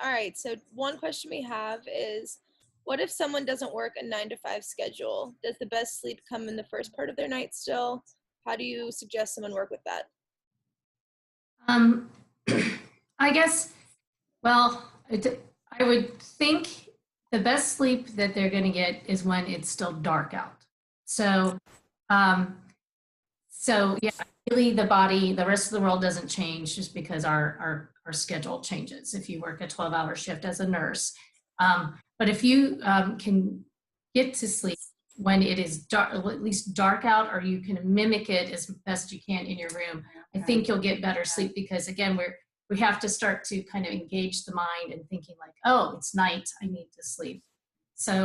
All right. So one question we have is, what if someone doesn't work a 9 to 5 schedule? Does the best sleep come in the first part of their night still? How do you suggest someone work with that? Um, I guess, well, I would think the best sleep that they're going to get is when it's still dark out. So, um, yeah, really the body, the rest of the world doesn't change just because our schedule changes. If you work a 12-hour shift as a nurse, but if you can get to sleep when it is dark, at least dark out, or you can mimic it as best you can in your room, I think you'll get better sleep because again, we have to start to kind of engage the mind and thinking like, oh, it's night, I need to sleep. So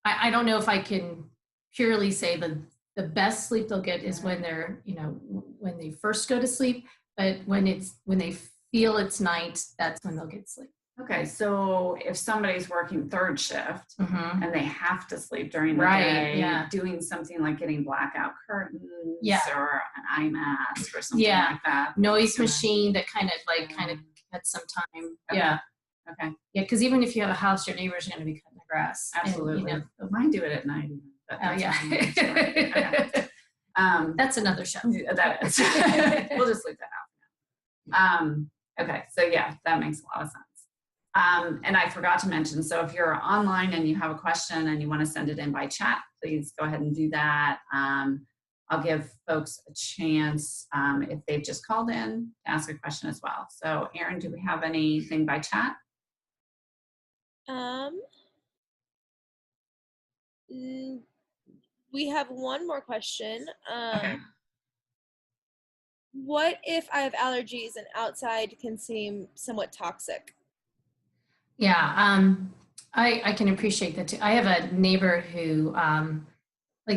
I don't know if I can purely say the best sleep they'll get is when they're, when they first go to sleep, but when they feel it's night, that's when they'll get sleep. Okay, so if somebody's working third shift Mm-hmm. and they have to sleep during the day, doing something like getting blackout curtains or an eye mask or something like that. Noise machine that kind of cuts some time. Okay. Yeah. Okay. Yeah, because even if you have a house, your neighbors are going to be cutting the grass. Absolutely. And, mine do it at night. Okay. That's another show. That is. We'll just leave that out. Okay, so yeah, that makes a lot of sense. And I forgot to mention, so if you're online and you have a question and you want to send it in by chat, please go ahead and do that. I'll give folks a chance if they've just called in to ask a question as well. So Erin, do we have anything by chat? We have one more question. Okay. What if I have allergies and outside can seem somewhat toxic? Yeah, I can appreciate that too. I have a neighbor who,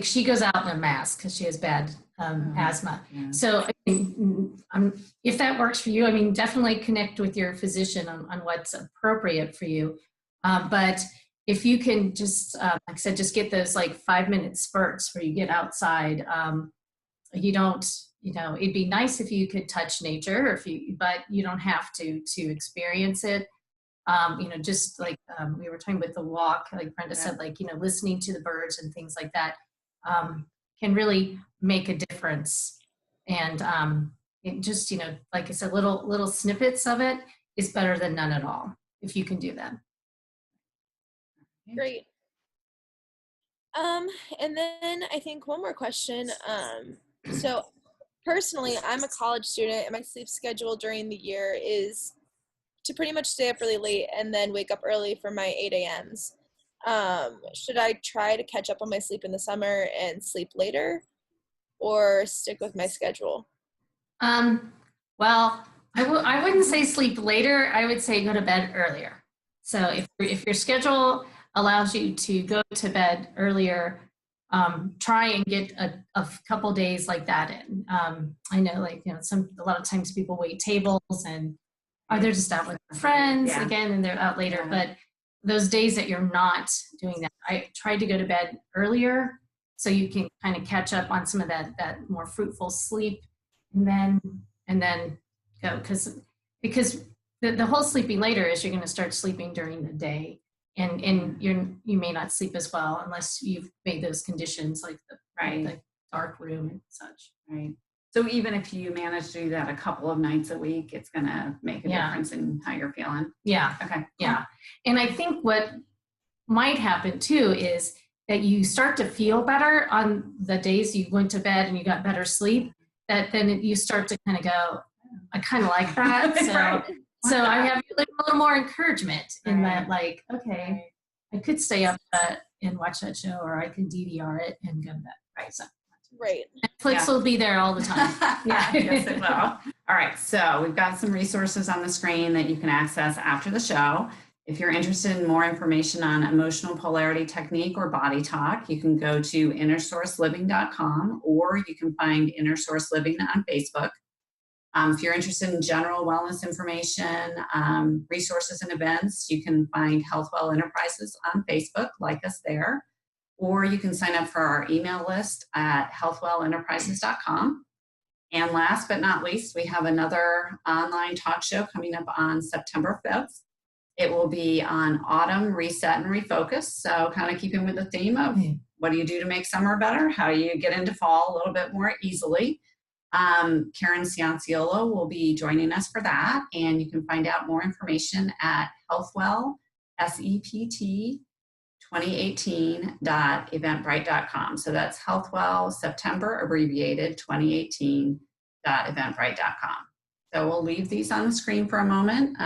she goes out in a mask because she has bad asthma. Yeah. So if that works for you, definitely connect with your physician on what's appropriate for you. But if you can just, like I said, just get those 5-minute spurts where you get outside. You don't, it'd be nice if you could touch nature, but you don't have to experience it. Just like we were talking about the walk, like Brenda said, listening to the birds and things like that can really make a difference. And it just, like I said, little snippets of it is better than none at all, if you can do that. Great. And then I think one more question. So personally, I'm a college student and my sleep schedule during the year is to pretty much stay up really late and then wake up early for my 8 a.m.s. Should I try to catch up on my sleep in the summer and sleep later or stick with my schedule? Well, I wouldn't say sleep later. I would say go to bed earlier. So if your schedule allows you to go to bed earlier, try and get a couple days like that in. I know a lot of times people wait tables and they're just out with friends again and they're out later. But those days that you're not doing that, I tried to go to bed earlier so you can kind of catch up on some of that more fruitful sleep and then go because the whole sleeping later is you're going to start sleeping during the day and you may not sleep as well unless you've made those conditions like the dark room and such. Right. So even if you manage to do that a couple of nights a week, it's going to make a difference in how you're feeling. Yeah. Okay. Yeah. And I think what might happen too is that you start to feel better on the days you went to bed and you got better sleep, that then you start to kind of go, I kind of like that. So I have a little more encouragement in that, okay, I could stay up and watch that show, or I can DVR it and go to bed. Right. So. Right. Netflix will be there all the time. Yes, it will. All right. So we've got some resources on the screen that you can access after the show. If you're interested in more information on emotional polarity technique or body talk, you can go to innersourceliving.com or you can find Inner Source Living on Facebook. If you're interested in general wellness information, resources and events, you can find Healthwell Enterprises on Facebook, like us there. Or you can sign up for our email list at healthwellenterprises.com. And last but not least, we have another online talk show coming up on September 5th. It will be on autumn reset and refocus. So kind of keeping with the theme of what do you do to make summer better? How do you get into fall a little bit more easily? Karen Cianciolo will be joining us for that. And you can find out more information at Healthwell, SEPT 2018.eventbrite.com. So that's Healthwell September abbreviated 2018.eventbrite.com. So we'll leave these on the screen for a moment,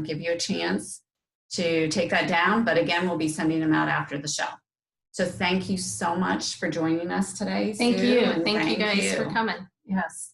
give you a chance to take that down. But again, we'll be sending them out after the show. So thank you so much for joining us today, Sue. Thank you. Thank you guys for coming. Yes.